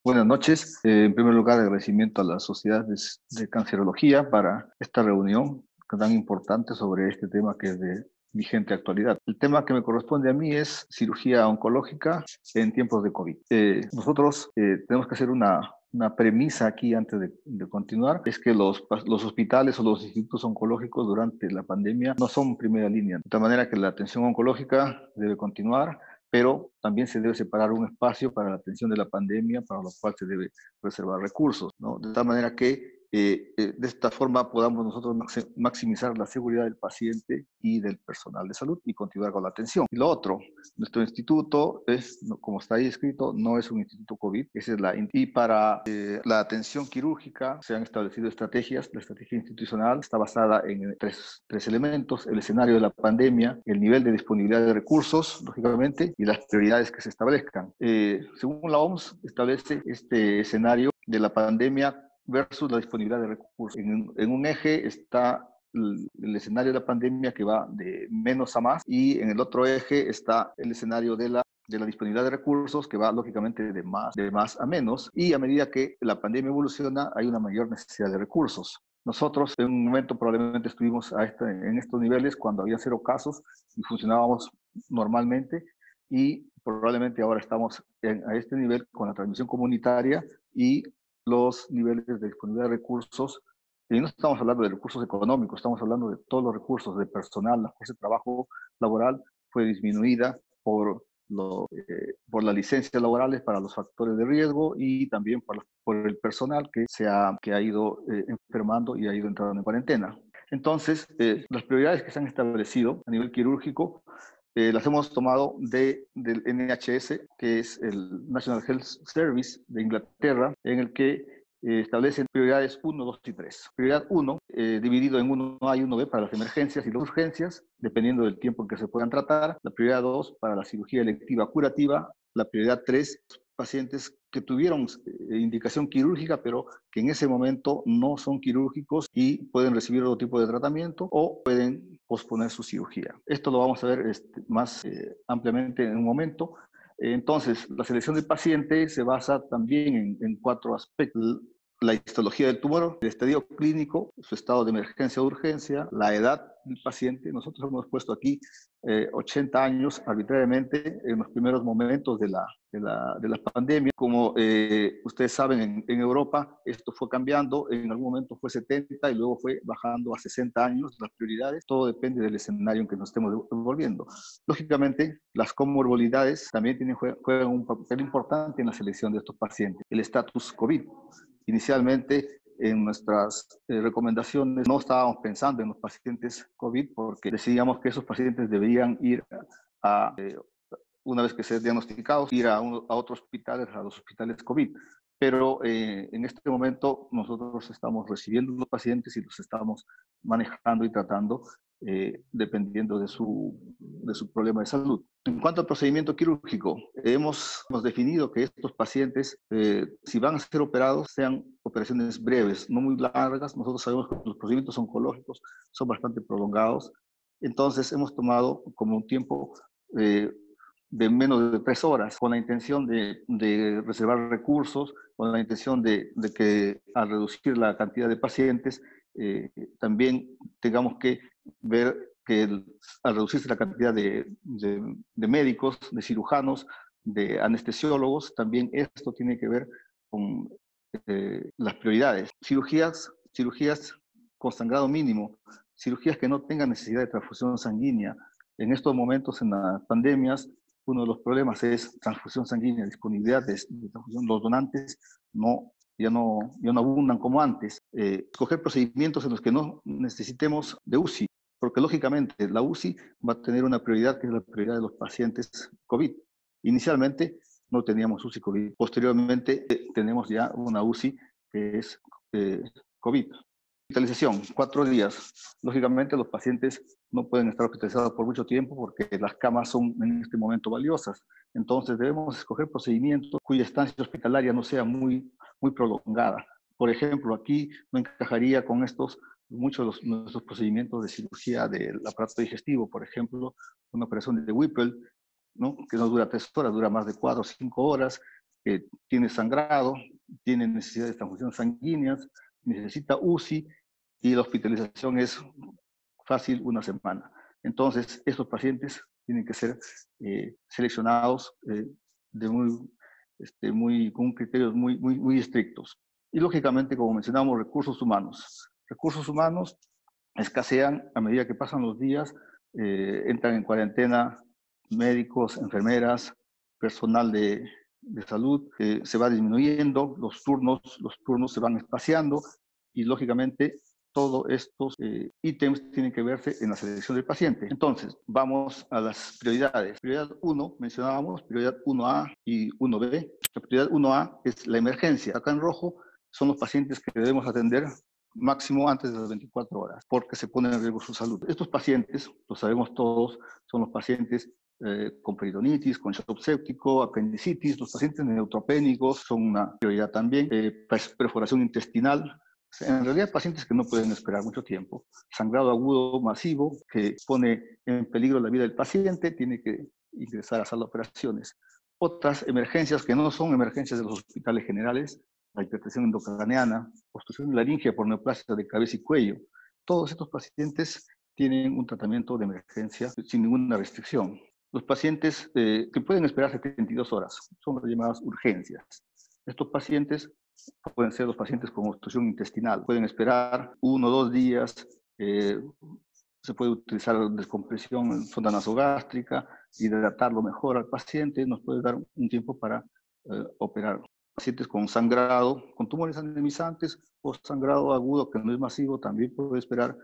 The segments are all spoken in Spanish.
Buenas noches. En primer lugar, agradecimiento a la Sociedad de Cancerología para esta reunión tan importante sobre este tema que es de vigente actualidad. El tema que me corresponde a mí es cirugía oncológica en tiempos de COVID. Nosotros tenemos que hacer una premisa aquí antes de continuar, es que los hospitales o los institutos oncológicos durante la pandemia no son primera línea, de tal manera que la atención oncológica debe continuar, pero también se debe separar un espacio para la atención de la pandemia, para lo cual se debe reservar recursos, ¿no? De tal manera que de esta forma podamos nosotros maximizar la seguridad del paciente y del personal de salud y continuar con la atención. Y lo otro, nuestro instituto es, como está ahí escrito, no es un instituto COVID, esa es y para la atención quirúrgica se han establecido estrategias. La estrategia institucional está basada en tres elementos: el escenario de la pandemia, el nivel de disponibilidad de recursos, lógicamente, y las prioridades que se establezcan. Según la OMS, establece este escenario de la pandemia versus la disponibilidad de recursos. En un eje está el escenario de la pandemia, que va de menos a más, y en el otro eje está el escenario de la disponibilidad de recursos, que va lógicamente de más a menos, y a medida que la pandemia evoluciona hay una mayor necesidad de recursos. Nosotros en un momento probablemente estuvimos en estos niveles cuando había 0 casos y funcionábamos normalmente, y probablemente ahora estamos a este nivel con la transmisión comunitaria y los niveles de disponibilidad de recursos. Y no estamos hablando de recursos económicos, estamos hablando de todos los recursos de personal. La fuerza de trabajo laboral fue disminuida por las licencias laborales para los factores de riesgo, y también por el personal que ha ido enfermando y ha ido entrando en cuarentena. Entonces, las prioridades que se han establecido a nivel quirúrgico las hemos tomado del NHS, que es el National Health Service de Inglaterra, en el que establecen prioridades 1, 2 y 3. Prioridad 1, dividido en 1A y 1B para las emergencias y las urgencias, dependiendo del tiempo en que se puedan tratar. La prioridad 2 para la cirugía electiva curativa. La prioridad 3, pacientes que tuvieron indicación quirúrgica, pero que en ese momento no son quirúrgicos y pueden recibir otro tipo de tratamiento o pueden posponer su cirugía. Esto lo vamos a ver más ampliamente en un momento. Entonces, la selección del paciente se basa también en 4 aspectos: la histología del tumor, el estadio clínico, su estado de emergencia o urgencia, la edad del paciente. Nosotros hemos puesto aquí 80 años arbitrariamente en los primeros momentos de la pandemia. Como ustedes saben, en Europa esto fue cambiando. En algún momento fue 70 y luego fue bajando a 60 años las prioridades. Todo depende del escenario en que nos estemos envolviendo. Lógicamente, las comorbilidades también juegan un papel importante en la selección de estos pacientes. El estatus COVID. Inicialmente, en nuestras recomendaciones no estábamos pensando en los pacientes COVID, porque decidíamos que esos pacientes deberían ir una vez que sean diagnosticados, ir a otros hospitales, a los hospitales COVID. Pero en este momento nosotros estamos recibiendo los pacientes y los estamos manejando y tratando dependiendo de su problema de salud. En cuanto al procedimiento quirúrgico, hemos definido que estos pacientes, si van a ser operados, sean operaciones breves, no muy largas. Nosotros sabemos que los procedimientos oncológicos son bastante prolongados. Entonces hemos tomado como un tiempo de menos de 3 horas, con la intención de reservar recursos, con la intención de que al reducir la cantidad de pacientes, también tengamos que ver que al reducirse la cantidad de médicos, de cirujanos, de anestesiólogos, también esto tiene que ver con las prioridades. Cirugías con sangrado mínimo, cirugías que no tengan necesidad de transfusión sanguínea. En estos momentos, en las pandemias, uno de los problemas es transfusión sanguínea, disponibilidad de transfusión. Los donantes ya no abundan como antes. Escoger procedimientos en los que no necesitemos de UCI, porque lógicamente la UCI va a tener una prioridad, que es la prioridad de los pacientes COVID. Inicialmente no teníamos UCI COVID. Posteriormente tenemos ya una UCI que es COVID. Hospitalización, 4 días. Lógicamente los pacientes no pueden estar hospitalizados por mucho tiempo porque las camas son en este momento valiosas. Entonces debemos escoger procedimientos cuya estancia hospitalaria no sea muy prolongada. Por ejemplo, aquí no encajaría con muchos de nuestros procedimientos de cirugía del aparato digestivo. Por ejemplo, una operación de Whipple, ¿no?, que no dura 3 horas, dura más de 4 o 5 horas. tiene sangrado, tiene necesidad de transfusiones sanguíneas, necesita UCI y la hospitalización es fácil una semana. Entonces, estos pacientes tienen que ser seleccionados con criterios muy estrictos. Y lógicamente, como mencionamos, recursos humanos. Recursos humanos escasean a medida que pasan los días, entran en cuarentena médicos, enfermeras, personal de salud, se va disminuyendo, los turnos se van espaciando y lógicamente todos estos ítems tienen que verse en la selección del paciente. Entonces, vamos a las prioridades. Prioridad 1, mencionábamos, prioridad 1A y 1B. La prioridad 1A es la emergencia. Acá en rojo son los pacientes que debemos atender máximo antes de las 24 horas, porque se pone en riesgo su salud. Estos pacientes, lo sabemos todos, son los pacientes con peritonitis, con shock séptico, apendicitis, los pacientes neutropénicos son una prioridad también, perforación intestinal. En realidad, pacientes que no pueden esperar mucho tiempo. Sangrado agudo masivo que pone en peligro la vida del paciente, tiene que ingresar a sala de operaciones. Otras emergencias que no son emergencias de los hospitales generales, la hipertensión endocraniana, obstrucción laringea por neoplasia de cabeza y cuello. Todos estos pacientes tienen un tratamiento de emergencia sin ninguna restricción. Los pacientes que pueden esperar 72 horas son las llamadas urgencias. Estos pacientes pueden ser los pacientes con obstrucción intestinal. Pueden esperar 1 o 2 días. Se puede utilizar descompresión en sonda nasogástrica, hidratarlo mejor al paciente. Nos puede dar un tiempo para operar. Pacientes con sangrado, con tumores anemizantes o sangrado agudo que no es masivo, también puede esperar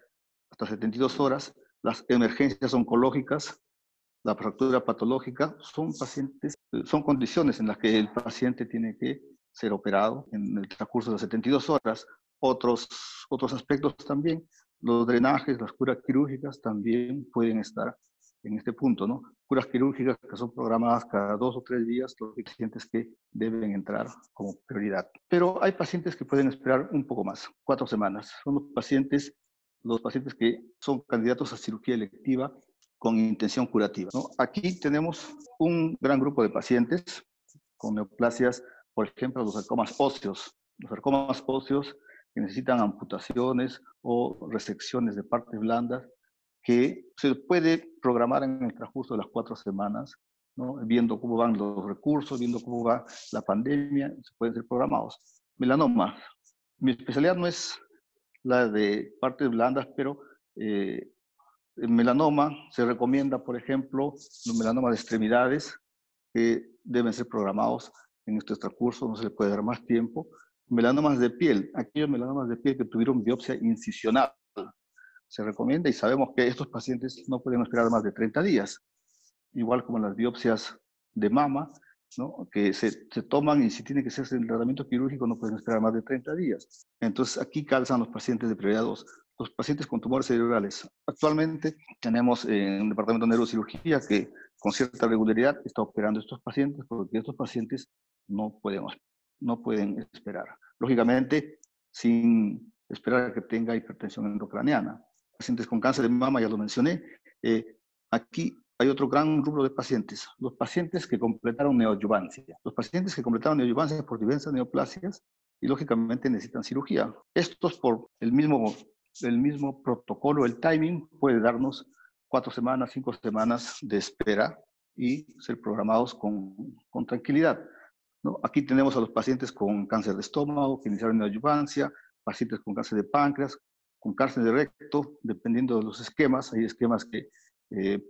hasta 72 horas. Las emergencias oncológicas, la fractura patológica, son condiciones en las que el paciente tiene que ser operado en el transcurso de las 72 horas. Otros aspectos también, los drenajes, las curas quirúrgicas también pueden estar en este punto, ¿no? Curas quirúrgicas que son programadas cada 2 o 3 días, los pacientes que deben entrar como prioridad. Pero hay pacientes que pueden esperar un poco más, 4 semanas. Son los pacientes que son candidatos a cirugía electiva con intención curativa, ¿no? Aquí tenemos un gran grupo de pacientes con neoplasias, por ejemplo, los sarcomas óseos. Los sarcomas óseos que necesitan amputaciones o resecciones de partes blandas que se puede programar en el transcurso de las 4 semanas, ¿no? Viendo cómo van los recursos, viendo cómo va la pandemia, se pueden ser programados. Melanoma. Mi especialidad no es la de partes blandas, pero el melanoma se recomienda, por ejemplo, los melanomas de extremidades que deben ser programados en este transcurso, no se le puede dar más tiempo. Melanomas de piel, aquellos melanomas de piel que tuvieron biopsia incisional, se recomienda y sabemos que estos pacientes no pueden esperar más de 30 días, igual como las biopsias de mama, ¿no? Que se toman y si tiene que hacerse el tratamiento quirúrgico no pueden esperar más de 30 días. Entonces aquí calzan los pacientes de prioridad 2. Los pacientes con tumores cerebrales. Actualmente tenemos en el departamento de neurocirugía que con cierta regularidad está operando estos pacientes porque estos pacientes no pueden esperar. Lógicamente, sin esperar a que tenga hipertensión endocraniana. Pacientes con cáncer de mama, ya lo mencioné. Aquí hay otro gran rubro de pacientes, los pacientes que completaron neoadyuvancia. Los pacientes que completaron neoadyuvancia por diversas neoplasias y lógicamente necesitan cirugía. Estos por el mismo protocolo, el timing puede darnos 4 semanas, 5 semanas de espera y ser programados con tranquilidad, ¿no? Aquí tenemos a los pacientes con cáncer de estómago que iniciaron neoadyuvancia, pacientes con cáncer de páncreas, con cáncer de recto, dependiendo de los esquemas. Hay esquemas que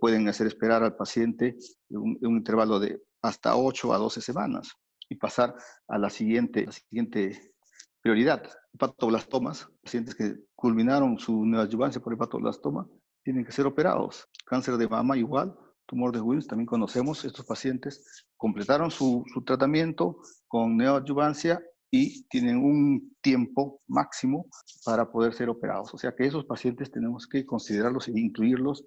pueden hacer esperar al paciente un intervalo de hasta 8 a 12 semanas y pasar a la siguiente prioridad. Hepatoblastomas, pacientes que culminaron su neoadyuvancia por hepatoblastoma, tienen que ser operados. Cáncer de mama igual, tumor de Wilms, también conocemos estos pacientes, completaron su tratamiento con neoadyuvancia y tienen un tiempo máximo para poder ser operados. O sea que esos pacientes tenemos que considerarlos e incluirlos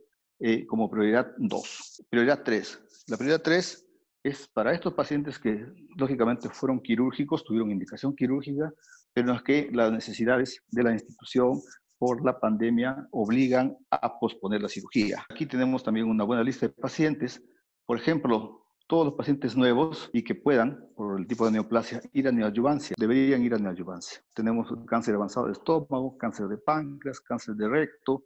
como prioridad 2. Prioridad 3. La prioridad 3 es para estos pacientes que lógicamente fueron quirúrgicos, tuvieron indicación quirúrgica, pero en los que las necesidades de la institución por la pandemia obligan a posponer la cirugía. Aquí tenemos también una buena lista de pacientes. Por ejemplo, Todos los pacientes nuevos y que puedan, por el tipo de neoplasia, ir a neoadyuvancia, deberían ir a neoadyuvancia. Tenemos cáncer avanzado de estómago, cáncer de páncreas, cáncer de recto,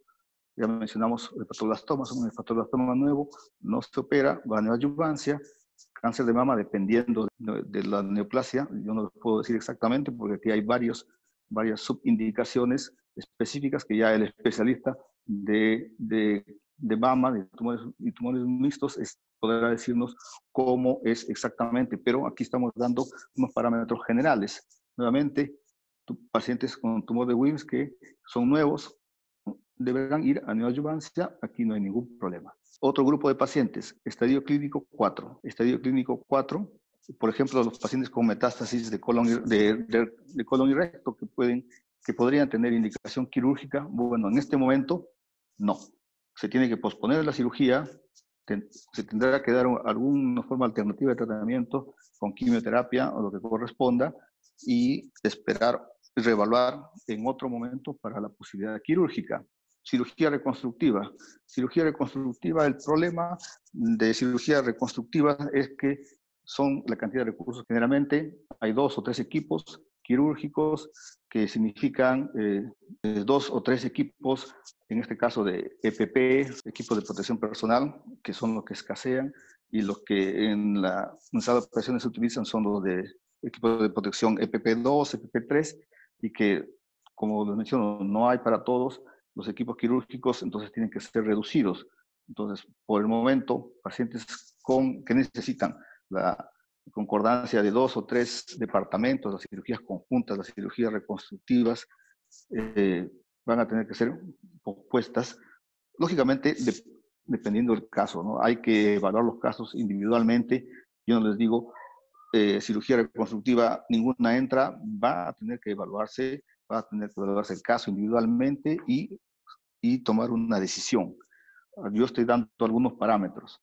ya mencionamos el hepatoblastoma, un hepatoblastoma nuevo, no se opera, va a neoadyuvancia. Cáncer de mama, dependiendo de la neoplasia, yo no lo puedo decir exactamente porque aquí hay varias subindicaciones específicas que ya el especialista de mama, de tumores y tumores mixtos, podrá decirnos cómo es exactamente, pero aquí estamos dando unos parámetros generales. Nuevamente, pacientes con tumor de Wilms que son nuevos deberán ir a neoadyuvancia, aquí no hay ningún problema. Otro grupo de pacientes, estadio clínico 4. Estadio clínico 4, por ejemplo, los pacientes con metástasis de colon y recto que podrían tener indicación quirúrgica, bueno, en este momento no. Se tiene que posponer la cirugía, se tendrá que dar alguna forma alternativa de tratamiento con quimioterapia o lo que corresponda y esperar reevaluar en otro momento para la posibilidad quirúrgica. Cirugía reconstructiva. Cirugía reconstructiva, el problema de cirugía reconstructiva es que son la cantidad de recursos. Generalmente hay 2 o 3 equipos quirúrgicos que significan 2 o 3 equipos, en este caso de EPP, equipos de protección personal, que son los que escasean, y los que en la sala de operaciones se utilizan son los de equipos de protección EPP2, EPP3, y que, como les menciono, no hay para todos los equipos quirúrgicos, entonces tienen que ser reducidos. Entonces, por el momento, pacientes que necesitan la concordancia de 2 o 3 departamentos, las cirugías conjuntas, las cirugías reconstructivas, van a tener que ser pospuestas, lógicamente, dependiendo del caso, ¿no? Hay que evaluar los casos individualmente. Yo no les digo, cirugía reconstructiva, ninguna entra, va a tener que evaluarse el caso individualmente y tomar una decisión. Yo estoy dando algunos parámetros.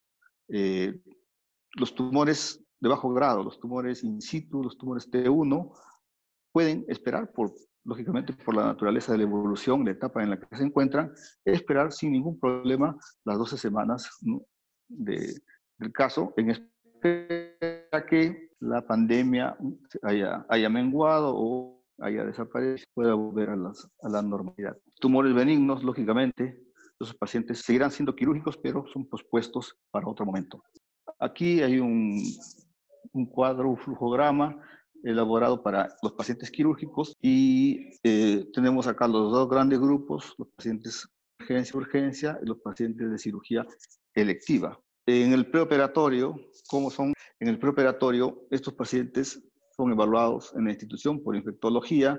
Los tumores de bajo grado, los tumores in situ, los tumores T1, pueden esperar, lógicamente por la naturaleza de la evolución, la etapa en la que se encuentran, esperar sin ningún problema las 12 semanas, ¿no?, del caso, en espera que la pandemia haya menguado o haya desaparecido, pueda volver a la normalidad. Tumores benignos, lógicamente, los pacientes seguirán siendo quirúrgicos, pero son pospuestos para otro momento. Aquí hay un cuadro, un flujograma elaborado para los pacientes quirúrgicos y tenemos acá los 2 grandes grupos, los pacientes de urgencia y los pacientes de cirugía electiva. En el preoperatorio, ¿cómo son? En el preoperatorio, estos pacientes son evaluados en la institución por infectología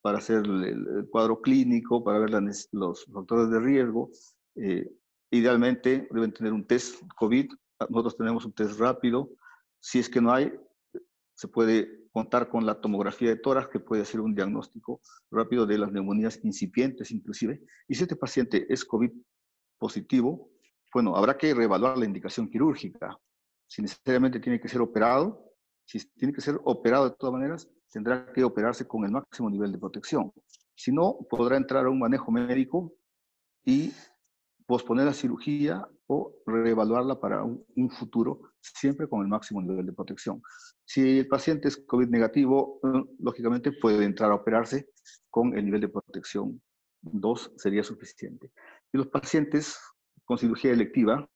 para hacer el cuadro clínico, para ver los factores de riesgo. Idealmente deben tener un test COVID. Nosotros tenemos un test rápido. Si es que no hay, se puede contar con la tomografía de tórax, que puede hacer un diagnóstico rápido de las neumonías incipientes inclusive. Y si este paciente es COVID positivo, bueno, habrá que reevaluar la indicación quirúrgica. Si necesariamente tiene que ser operado, si tiene que ser operado de todas maneras, tendrá que operarse con el máximo nivel de protección. Si no, podrá entrar a un manejo médico y posponer la cirugía o reevaluarla para un futuro, siempre con el máximo nivel de protección. Si el paciente es COVID negativo, lógicamente puede entrar a operarse con el nivel de protección 2, sería suficiente. Y los pacientes con cirugía electiva,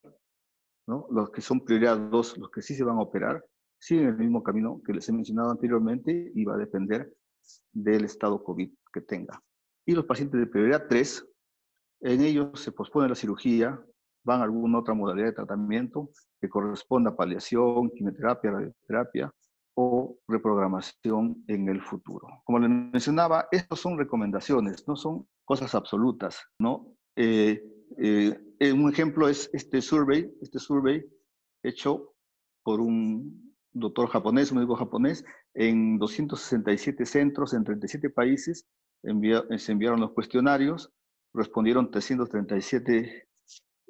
¿no?, los que son prioridad 2, los que sí se van a operar, siguen el mismo camino que les he mencionado anteriormente y va a depender del estado COVID que tenga. Y los pacientes de prioridad 3, en ellos se pospone la cirugía, van a alguna otra modalidad de tratamiento que corresponda a paliación, quimioterapia, radioterapia o reprogramación en el futuro. Como les mencionaba, estas son recomendaciones, no son cosas absolutas, ¿no? Un ejemplo es este survey hecho por un doctor japonés, un médico japonés, en 267 centros en 37 países. Se enviaron los cuestionarios, respondieron 337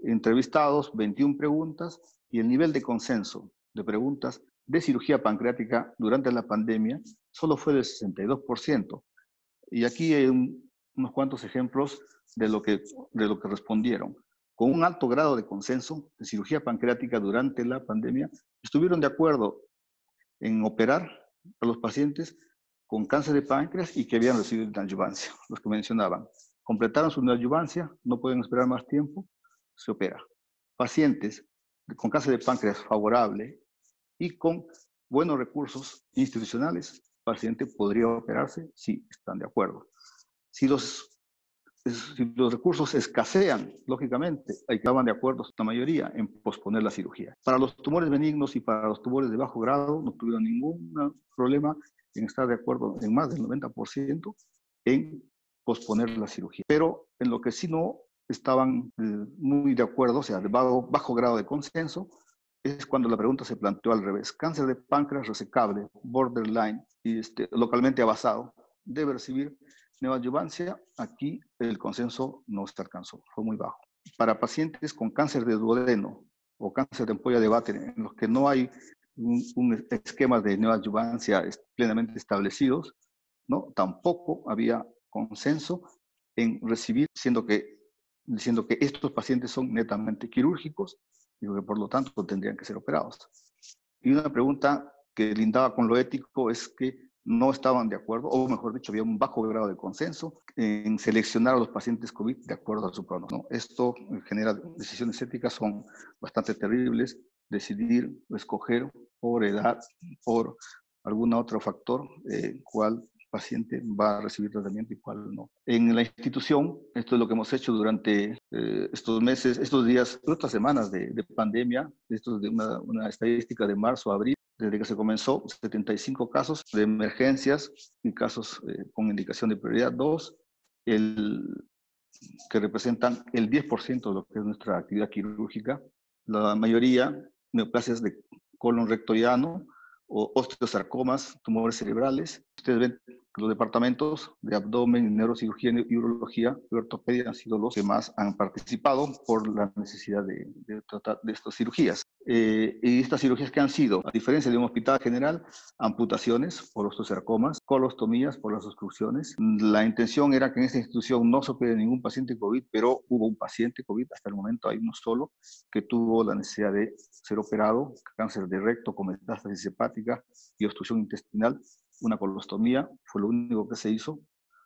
entrevistados, 21 preguntas, y el nivel de consenso de preguntas de cirugía pancreática durante la pandemia solo fue del 62%. Y aquí hay unos cuantos ejemplos de lo que respondieron. Con un alto grado de consenso de cirugía pancreática durante la pandemia, estuvieron de acuerdo en operar a los pacientes con cáncer de páncreas y que habían recibido neoadyuvancia, los que mencionaban. Completaron su neoadyuvancia, no pueden esperar más tiempo, se opera. Pacientes con cáncer de páncreas favorable y con buenos recursos institucionales, el paciente podría operarse si están de acuerdo. Si los recursos escasean, lógicamente, hay que estaban de acuerdo la mayoría en posponer la cirugía. Para los tumores benignos y para los tumores de bajo grado no tuvieron ningún problema en estar de acuerdo en más del 90% en posponer la cirugía. Pero en lo que sí no estaban muy de acuerdo, o sea, de bajo grado de consenso, es cuando la pregunta se planteó al revés. Cáncer de páncreas resecable, borderline y localmente avanzado, debe recibir neoadyuvancia. Aquí el consenso no se alcanzó, fue muy bajo. Para pacientes con cáncer de duodeno o cáncer de ampolla de Vater, en los que no hay un esquema de neoadyuvancia plenamente establecidos, ¿no? Tampoco había consenso en recibir, diciendo que estos pacientes son netamente quirúrgicos y que por lo tanto tendrían que ser operados. Y una pregunta que lindaba con lo ético es que no estaban de acuerdo, o mejor dicho, había un bajo grado de consenso en seleccionar a los pacientes COVID de acuerdo a su pronóstico, ¿no? Esto genera decisiones éticas, son bastante terribles, decidir, escoger por edad, por algún otro factor, cuál paciente va a recibir tratamiento y cuál no. En la institución, esto es lo que hemos hecho durante estos meses, estos días, estas semanas de pandemia, esto es de una estadística de marzo a abril, desde que se comenzó, 75 casos de emergencias y casos con indicación de prioridad 2, que representan el 10% de lo que es nuestra actividad quirúrgica. La mayoría, neoplasias de colon recto llano o osteosarcomas, tumores cerebrales. Ustedes ven que los departamentos de abdomen, neurocirugía y urología y ortopedia han sido los que más han participado por la necesidad de tratar de estas cirugías. Y estas cirugías que han sido, a diferencia de un hospital general, amputaciones por osteosarcomas, colostomías por las obstrucciones. La intención era que en esta institución no se opere ningún paciente COVID, pero hubo un paciente COVID, hasta el momento hay uno solo, que tuvo la necesidad de ser operado, cáncer de recto con metástasis hepática y obstrucción intestinal. Una colostomía fue lo único que se hizo,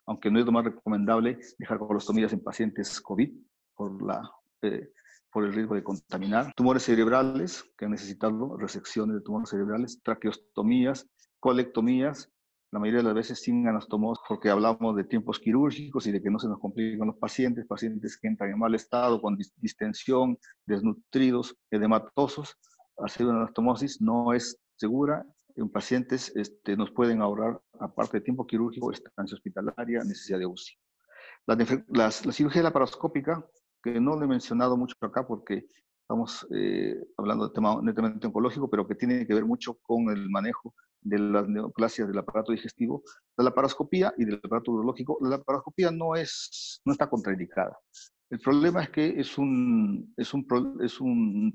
aunque no es lo más recomendable dejar colostomías en pacientes COVID por el riesgo de contaminar. Tumores cerebrales que han necesitado resecciones de tumores cerebrales, traqueostomías, colectomías, la mayoría de las veces sin anastomos, porque hablamos de tiempos quirúrgicos y de que no se nos complican los pacientes, pacientes que entran en mal estado, con distensión, desnutridos, edematosos. Hacer una anastomosis no es segura. En pacientes nos pueden ahorrar, aparte de tiempo quirúrgico, estancia hospitalaria, necesidad de UCI. La cirugía laparoscópica, que no lo he mencionado mucho acá porque estamos hablando de tema netamente oncológico, pero que tiene que ver mucho con el manejo de las neoplasias del aparato digestivo, la laparoscopía y del aparato urológico. La laparoscopía no está contraindicada. El problema es que es un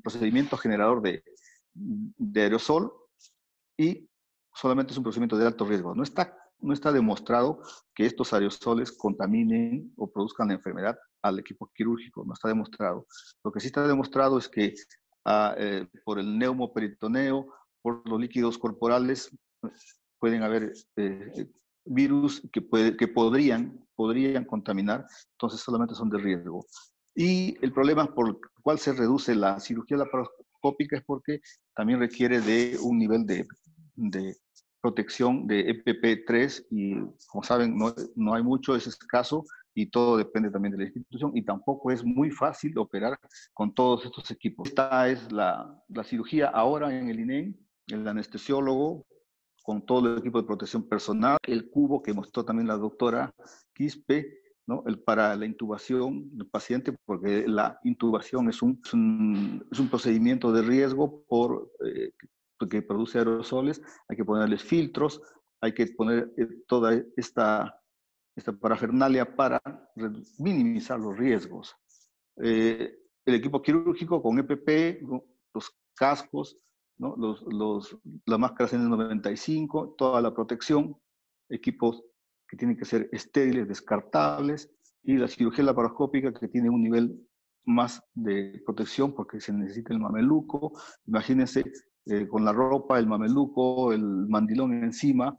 procedimiento generador de aerosol y solamente es un procedimiento de alto riesgo. No está demostrado que estos aerosoles contaminen o produzcan la enfermedad al equipo quirúrgico, no está demostrado. Lo que sí está demostrado es que por el neumoperitoneo, por los líquidos corporales, pueden haber virus que podrían contaminar, entonces solamente son de riesgo. Y el problema por el cual se reduce la cirugía laparoscópica es porque también requiere de un nivel de protección de EPP3 y como saben no hay mucho, es escaso y todo depende también de la institución y tampoco es muy fácil operar con todos estos equipos. Esta es la cirugía ahora en el INEM, el anestesiólogo con todo el equipo de protección personal, el cubo que mostró también la doctora Quispe, ¿no? Para la intubación del paciente, porque la intubación es un procedimiento de riesgo que produce aerosoles, hay que ponerles filtros, hay que poner toda esta parafernalia para minimizar los riesgos. El equipo quirúrgico con EPP, los cascos, ¿no? las máscaras N95, toda la protección, equipos que tienen que ser estériles, descartables, y la cirugía laparoscópica que tiene un nivel más de protección porque se necesita el mameluco. Imagínense con la ropa, el mameluco, el mandilón encima,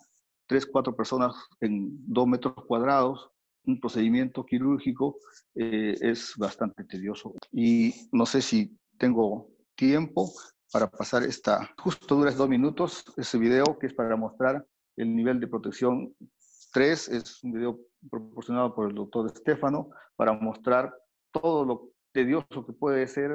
3, 4 personas en 2 metros cuadrados. Un procedimiento quirúrgico es bastante tedioso. Y no sé si tengo tiempo para pasar justo dura 2 minutos, ese video que es para mostrar el nivel de protección 3, es un video proporcionado por el doctor Estefano para mostrar todo lo tedioso que puede ser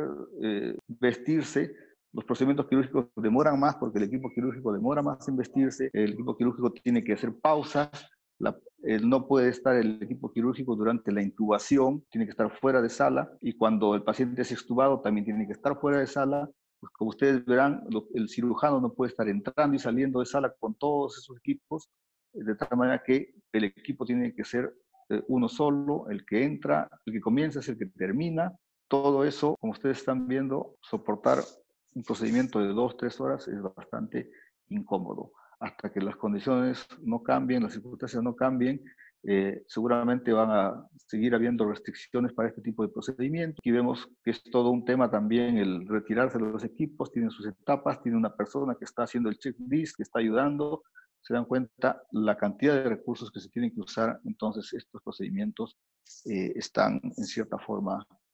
vestirse. Los procedimientos quirúrgicos demoran más porque el equipo quirúrgico demora más en vestirse, el equipo quirúrgico tiene que hacer pausas, no puede estar el equipo quirúrgico durante la intubación, tiene que estar fuera de sala, y cuando el paciente es extubado también tiene que estar fuera de sala. Pues como ustedes verán, el cirujano no puede estar entrando y saliendo de sala con todos esos equipos, de tal manera que el equipo tiene que ser uno solo, el que entra, el que comienza es el que termina. Todo eso, como ustedes están viendo, soportar un procedimiento de 2, 3 horas es bastante incómodo. Hasta que las condiciones no cambien, las circunstancias no cambien, seguramente van a seguir habiendo restricciones para este tipo de procedimientos. Y vemos que es todo un tema también el retirarse de los equipos, tienen sus etapas, tiene una persona que está haciendo el checklist, que está ayudando. Se dan cuenta la cantidad de recursos que se tienen que usar, entonces estos procedimientos están en cierta forma